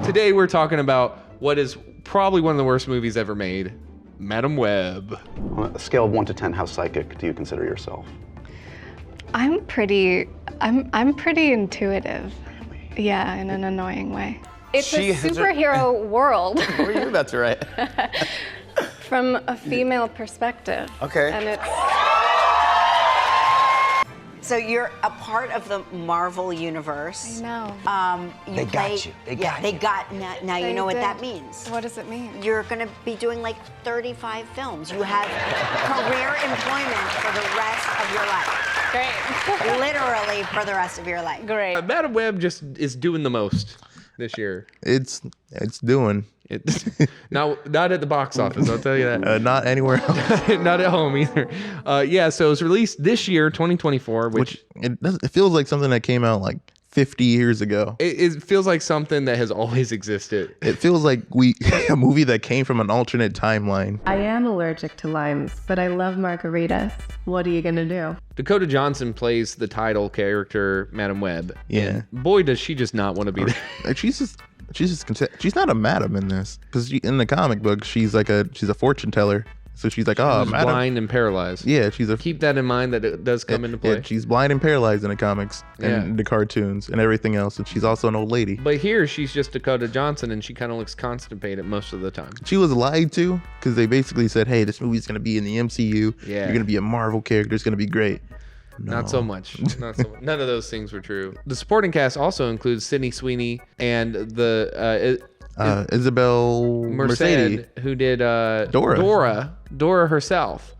Today we're talking about what is probably one of the worst movies ever made, Madam Web. On a scale of 1 to 10, how psychic do you consider yourself? I'm pretty intuitive. Yeah, in an annoying way. It's a superhero world. What are you about to write? From a female perspective. Okay. And it's So you're a part of the Marvel universe. I know. They got you. They got They you. got now you They know what did. that means. What does it mean? You're gonna be doing like 35 films. You have career employment for the rest of your life. Great. Literally for the rest of your life. Great. Madam Web just is doing the most this year. It's doing. Not at the box office, I'll tell you that. Not anywhere else. Not at home either. Yeah, so it was released this year, 2024, which It feels like something that came out like 50 years ago. it feels like something that has always existed. It feels like a movie that came from an alternate timeline. I am allergic to limes, but I love margaritas. What are you gonna do? Dakota Johnson plays the title character, Madam Web. Yeah. And boy, does she just not want to be there. Like she's not a madam in this, because in the comic book she's a fortune teller. So she's like, oh, She's madam. blind and paralyzed. Yeah, she's a. Keep that in mind that it does come into play. Yeah, she's blind and paralyzed in the comics and the cartoons and everything else, and she's also an old lady. But here she's just Dakota Johnson, and she kind of looks constipated most of the time. She was lied to because they basically said, hey, this movie's gonna be in the MCU. Yeah. You're gonna be a Marvel character. It's gonna be great. Not so much. Not so much. None of those things were true. The supporting cast also includes Sydney Sweeney and the Isabel Mercedes. who did Dora herself.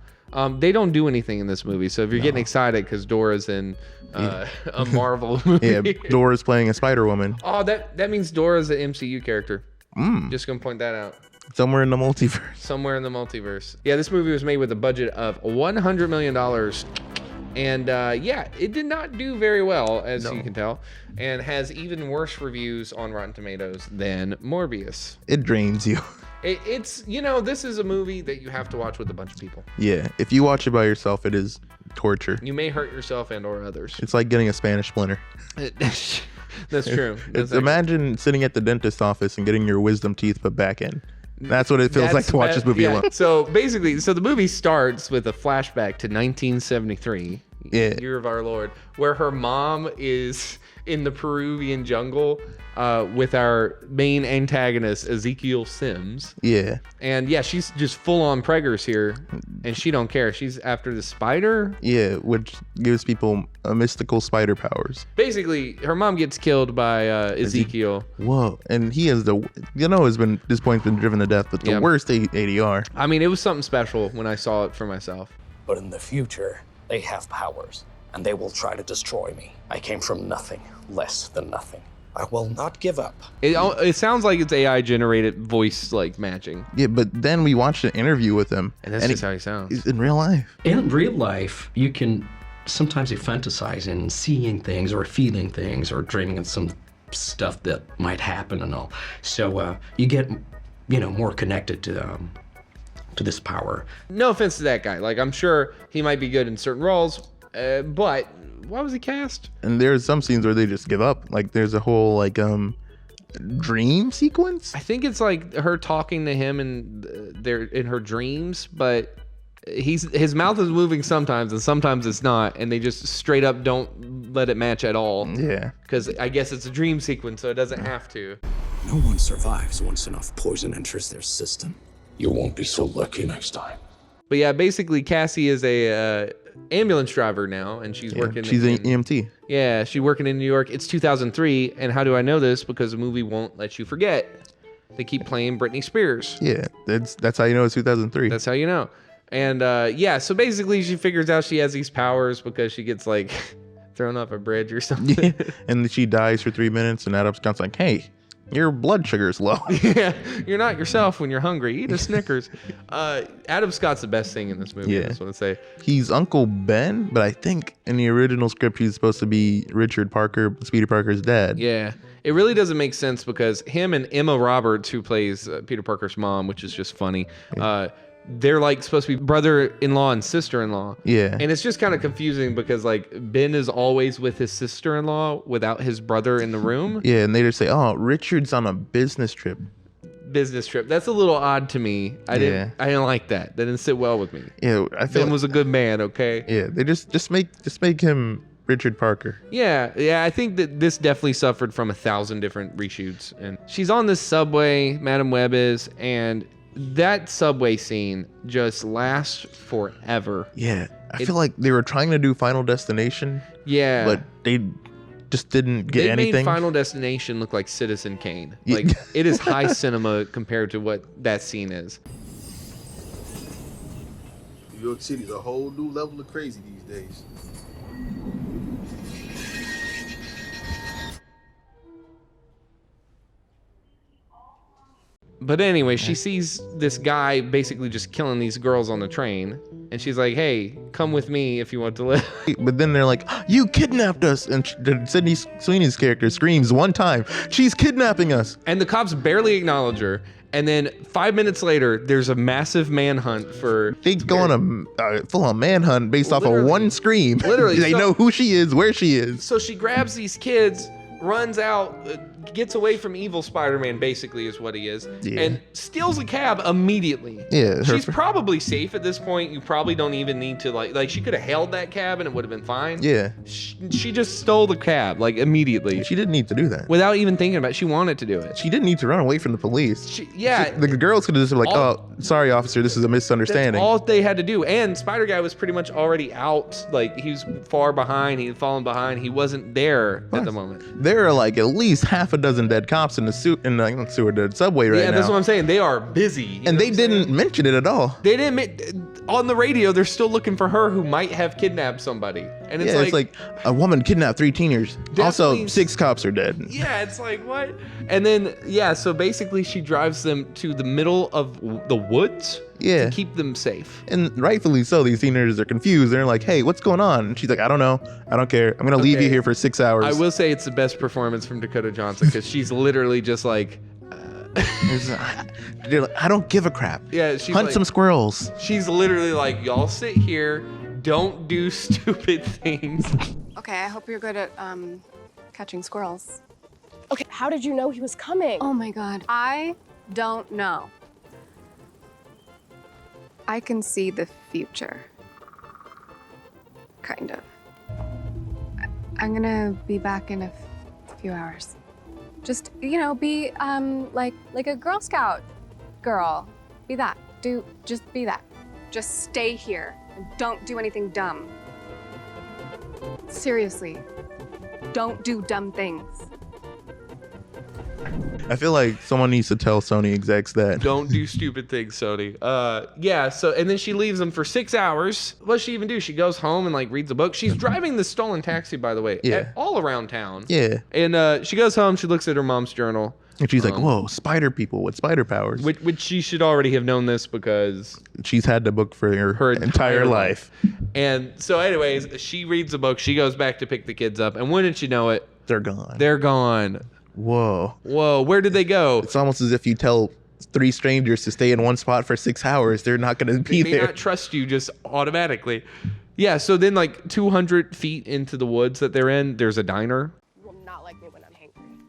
They don't do anything in this movie, so if you're getting excited because Dora's in a Marvel movie, Yeah, Dora's playing a Spider-Woman oh, that means Dora's an MCU character. Just gonna point that out. somewhere in the multiverse. Somewhere in the multiverse. Yeah, this movie was made with a budget of $100 million. And yeah, it did not do very well, as you can tell, and has even worse reviews on Rotten Tomatoes than Morbius. It drains you. It's, this is a movie that you have to watch with a bunch of people. Yeah, if you watch it by yourself, it is torture. You may hurt yourself and or others. It's like getting a Spanish splinter. That's true. Imagine sitting at the dentist office and getting your wisdom teeth put back in. That's what it feels like to watch this movie alone. So basically, the movie starts with a flashback to 1973, year of our Lord, where her mom is in the Peruvian jungle with our main antagonist, Ezekiel Sims. Yeah. And yeah, she's just full on preggers here, and she don't care. She's after the spider. Yeah, which gives people mystical spider powers. Basically, her mom gets killed by Ezekiel. Whoa. And he has this point's been driven to death, but the worst ADR. I mean, it was something special when I saw it for myself. But in the future, they have powers, and they will try to destroy me. I came from nothing, less than nothing. I will not give up. It sounds like it's AI generated voice like matching. Yeah, but then we watched an interview with him. And that's just how he sounds. He's in real life. In real life, you can sometimes fantasize in seeing things or feeling things or dreaming of some stuff that might happen and all. So you get, more connected to this power. No offense to that guy. Like, I'm sure he might be good in certain roles, but why was he cast? And there's some scenes where they just give up. Like there's a whole dream sequence. I think it's like her talking to him and they're in her dreams, but his mouth is moving sometimes and sometimes it's not, and they just straight up don't let it match at all. Yeah. Because I guess it's a dream sequence, so it doesn't have to. No one survives once enough poison enters their system. You won't be so lucky next time. But yeah, basically Cassie is a ambulance driver now, and she's working. She's an EMT. Yeah, she's working in New York. It's 2003, and how do I know this? Because the movie won't let you forget. They keep playing Britney Spears. Yeah, that's how you know it's 2003. That's how you know. And yeah, so basically she figures out she has these powers because she gets like thrown off a bridge or something. Yeah. And she dies for 3 minutes, and Adam Scott's like, "Hey, your blood sugar's low." Yeah, you're not yourself when you're hungry. Eat a Snickers. Adam Scott's the best thing in this movie. Yeah. I just want to say. He's Uncle Ben, but I think in the original script he's supposed to be Richard Parker, Speedy Parker's dad. Yeah, it really doesn't make sense because him and Emma Roberts, who plays Peter Parker's mom, which is just funny, they're like supposed to be brother-in-law and sister-in-law. Yeah. And it's just kind of confusing because like Ben is always with his sister-in-law without his brother in the room. Yeah, and they just say, "Oh, Richard's on a business trip." That's a little odd to me. I didn't like that. That didn't sit well with me. Yeah, I feel Ben was a good man, okay? Yeah, they just make him Richard Parker. Yeah, I think that this definitely suffered from 1,000 different reshoots. And she's on this subway, Madame Web is, and that subway scene just lasts forever. Yeah, I feel like they were trying to do Final Destination. Yeah. But they just didn't get anything. They made Final Destination look like Citizen Kane. Like, it is high cinema compared to what that scene is. New York City's a whole new level of crazy these days. But anyway, she sees this guy basically just killing these girls on the train. And she's like, hey, come with me if you want to live. But then they're like, you kidnapped us. And Sydney Sweeney's character screams one time, she's kidnapping us. And the cops barely acknowledge her. And then 5 minutes later, there's a massive manhunt for... They go on a full-on manhunt based off of one scream. Literally. They know who she is, where she is. So she grabs these kids, runs out, gets away from evil Spider-Man, basically is what he is, and steals a cab immediately. Yeah. She's probably safe at this point. You probably don't even need to, like she could have hailed that cab and it would have been fine. Yeah. She just stole the cab, like, immediately. She didn't need to do that. Without even thinking about it. She wanted to do it. She didn't need to run away from the police. The girls could have just been like, oh, sorry, officer, this is a misunderstanding. That's all they had to do. And Spider-Guy was pretty much already out. Like, he was far behind. He had fallen behind. He wasn't there at the moment. There are like at least half a dozen dead cops in the subway right now. Yeah, that's what I'm saying. They are busy. And they didn't mention it at all. They didn't. On the radio, they're still looking for her who might have kidnapped somebody. And it's like a woman kidnapped 3 teenagers. Also, 6 cops are dead. Yeah, it's like, what? And then, so basically she drives them to the middle of the woods to keep them safe. And rightfully so, these teenagers are confused. They're like, hey, what's going on? And she's like, I don't know. I don't care. I'm going to leave you here for 6 hours. I will say it's the best performance from Dakota Johnson because she's literally just like... I don't give a crap. Yeah, she's Hunt like, some squirrels. She's literally like, y'all sit here, don't do stupid things. Okay, I hope you're good at catching squirrels. Okay, how did you know he was coming? Oh my God, I don't know. I can see the future. Kind of. I'm gonna be back in a few hours. Just, be like a Girl Scout girl. Be that. Just be that. Just stay here and don't do anything dumb. Seriously, don't do dumb things. I feel like someone needs to tell Sony execs that. Don't do stupid things, Sony. So, and then she leaves them for 6 hours. What does she even do? She goes home and, like, reads a book. She's driving the stolen taxi, by the way, all around town. Yeah. And she goes home, she looks at her mom's journal. And she's like, whoa, spider people with spider powers. Which she should already have known this because... she's had the book for her entire life. And so anyways, she reads the book. She goes back to pick the kids up. And wouldn't you know it? They're gone. They're gone. Whoa. Where did they go? It's almost as if you tell 3 strangers to stay in one spot for 6 hours. They're not going to be there. They may not trust you just automatically. Yeah, so then like 200 feet into the woods that they're in, there's a diner. You will not like me when I'm hangry.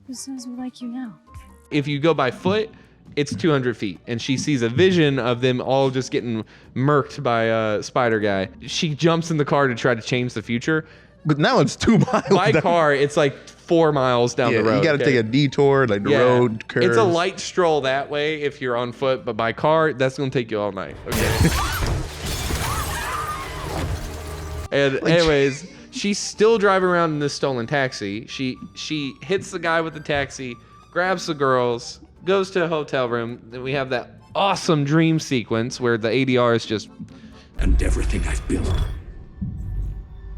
Who says we like you now? If you go by foot, it's 200 feet. And she sees a vision of them all just getting murked by Spider-Guy. She jumps in the car to try to change the future. But now it's 2 miles. By car, it's like 4 miles down the road. You got to take a detour, like the road curves. It's a light stroll that way if you're on foot, but by car, that's going to take you all night. Okay. And anyways, she's still driving around in this stolen taxi. She hits the guy with the taxi, grabs the girls, goes to a hotel room. Then we have that awesome dream sequence where the ADR is just... And everything I've built.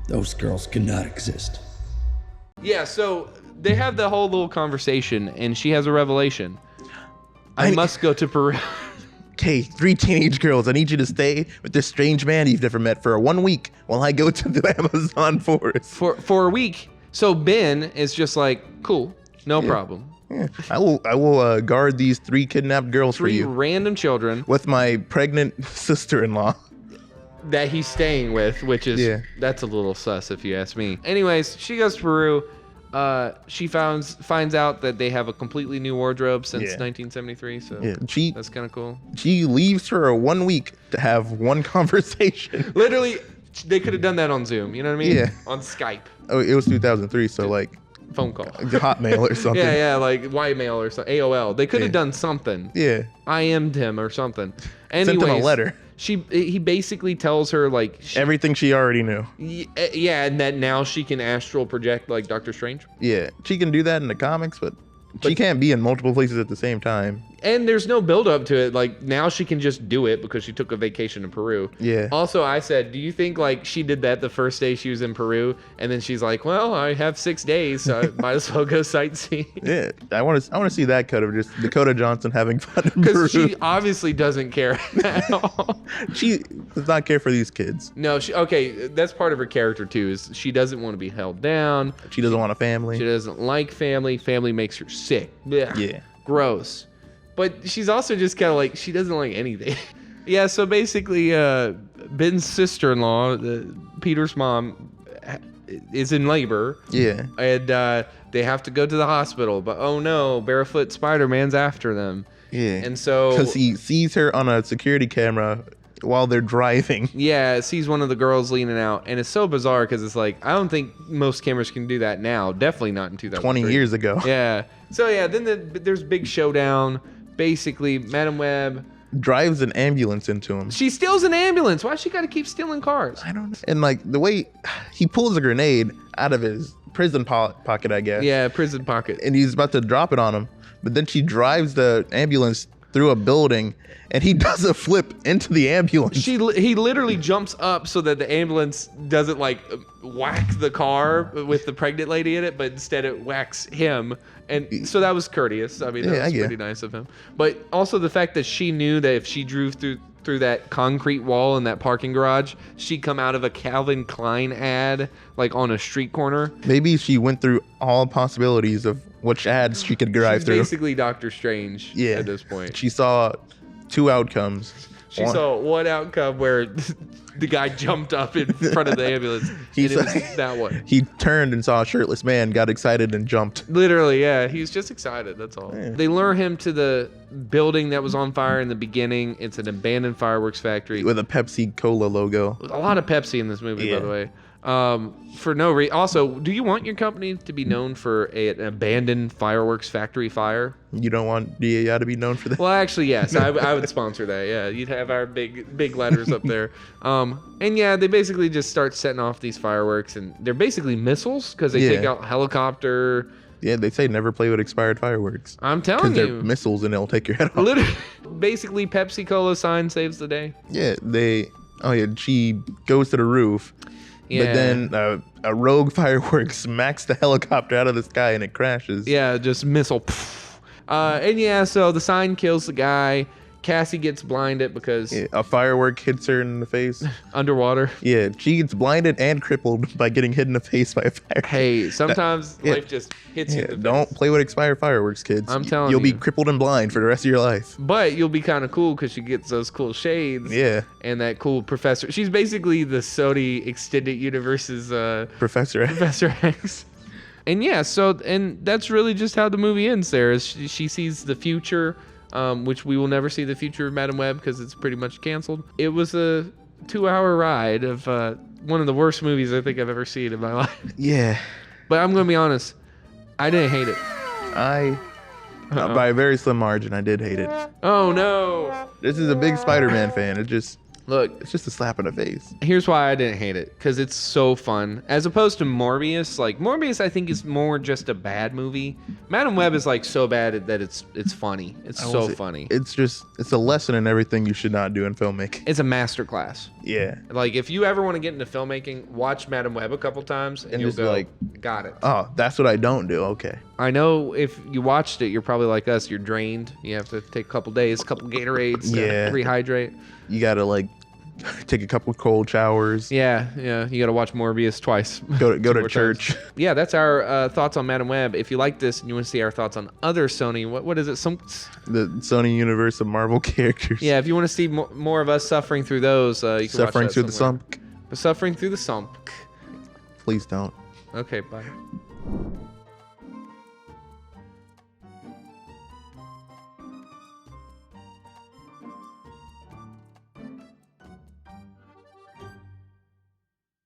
Those girls cannot exist. Yeah, so they have the whole little conversation, and she has a revelation. I must go to Peru. Okay, 3 teenage girls. I need you to stay with this strange man you've never met for 1 week while I go to the Amazon forest. For a week. So Ben is just like, cool, no problem. Yeah. I will guard these 3 kidnapped girls for 3 you random children with my pregnant sister-in-law. that he's staying with, which is that's a little sus if you ask me. Anyways, she goes to Peru. She finds out that they have a completely new wardrobe since 1973. So that's kind of cool. She leaves for 1 week to have one conversation. Literally, they could have done that on Zoom. You know what I mean? Yeah. On Skype. Oh, it was 2003, so like phone call, Hotmail or something. yeah, like Ymail or something, AOL. They could have done something. Yeah. IM'd him or something. Sent him a letter. He basically tells her like everything she already knew. Yeah, and that now she can astral project like Doctor Strange. Yeah, she can do that in the comics, but she can't be in multiple places at the same time. And there's no build up to it. Like now she can just do it because she took a vacation in Peru. Yeah. Also, I said, do you think like she did that the first day she was in Peru, and then she's like, well, I have 6 days, so I might as well go sightseeing. Yeah, I want to see that cut of just Dakota Johnson having fun in Peru. Because she obviously doesn't care at all. She does not care for these kids. No, okay, that's part of her character too. Is she doesn't want to be held down. She doesn't want a family. She doesn't like family. Family makes her sick. Blech. Yeah. Gross. But she's also just kind of like, she doesn't like anything. Yeah, so basically, Ben's sister-in-law, Peter's mom, is in labor. Yeah. And they have to go to the hospital. But oh no, Barefoot Spider-Man's after them. Yeah. And so... because he sees her on a security camera while they're driving. Yeah, sees one of the girls leaning out. And it's so bizarre because it's like, I don't think most cameras can do that now. Definitely not in 2003. 20 years ago. Yeah. So yeah, then there's big showdown. Basically, Madam Web drives an ambulance into him. She steals an ambulance. Why she got to keep stealing cars? I don't know. And like the way he pulls a grenade out of his prison pocket, I guess. Yeah, prison pocket. And he's about to drop it on him, but then she drives the ambulance through a building, and he does a flip into the ambulance. He literally jumps up so that the ambulance doesn't like whack the car with the pregnant lady in it, but instead it whacks him. And so that was courteous. I mean, that was pretty nice of him. But also the fact that she knew that if she drove through that concrete wall in that parking garage, she'd come out of a Calvin Klein ad like on a street corner. Maybe she went through all possibilities of which ads she could drive through. Basically Doctor Strange at this point. She saw 2 outcomes. She saw one outcome where the guy jumped up in front of the ambulance. It was that one. He turned and saw a shirtless man, got excited, and jumped. Literally, yeah. He was just excited. That's all. Yeah. They lure him to the building that was on fire in the beginning. It's an abandoned fireworks factory. With a Pepsi Cola logo. A lot of Pepsi in this movie, by the way. For no reason. Also, do you want your company to be known for an abandoned fireworks factory fire? You don't want DAI to be known for that? Well, actually, yes. I would sponsor that. Yeah, you'd have our big letters up there. And yeah, they basically just start setting off these fireworks, and they're basically missiles because they take out helicopter. Yeah, they say never play with expired fireworks. I'm telling you. Because they're missiles and it'll take your head off. Literally, basically, Pepsi Cola sign saves the day. Yeah, she goes to the roof. Yeah. But then a rogue firework smacks the helicopter out of the sky and it crashes. Yeah, just missile. And yeah, so the sign kills the guy. Cassie gets blinded because a firework hits her in the face. Underwater. Yeah, she gets blinded and crippled by getting hit in the face by a firework. Hey, sometimes life just hits you in the face. Don't play with expired fireworks, kids. I'm telling you. You'll be crippled and blind for the rest of your life. But you'll be kind of cool because she gets those cool shades. Yeah. And that cool professor. She's basically the Sony Extended Universe's Professor X. And yeah, and that's really just how the movie ends there. Is she sees the future. Which we will never see the future of Madam Web because it's pretty much canceled. It was a 2-hour ride of one of the worst movies I think I've ever seen in my life. Yeah. But I'm going to be honest, I didn't hate it. By a very slim margin, I did hate it. Oh no. This is a big Spider-Man fan. It's just a slap in the face. Here's why I didn't hate it. Because it's so fun. As opposed to Morbius. Like, Morbius, I think, is more just a bad movie. Madam Web is, like, so bad that it's funny. It's so funny. It's a lesson in everything you should not do in filmmaking. It's a masterclass. Yeah. Like, if you ever want to get into filmmaking, watch Madam Web a couple times, and you'll go, like, got it. Oh, that's what I don't do. Okay. I know if you watched it, you're probably like us. You're drained. You have to take a couple days, a couple Gatorades to rehydrate. You got to, like, take a couple cold showers. Yeah. You got to watch Morbius twice. Go to more church. times. Yeah, that's our thoughts on Madam Web. If you like this and you want to see our thoughts on other Sony, what is it? The Sony universe of Marvel characters. Yeah, if you want to see more of us suffering through those, you can Suffering watch that through the somewhere. sump. Suffering through the sump. Please don't. Okay, bye.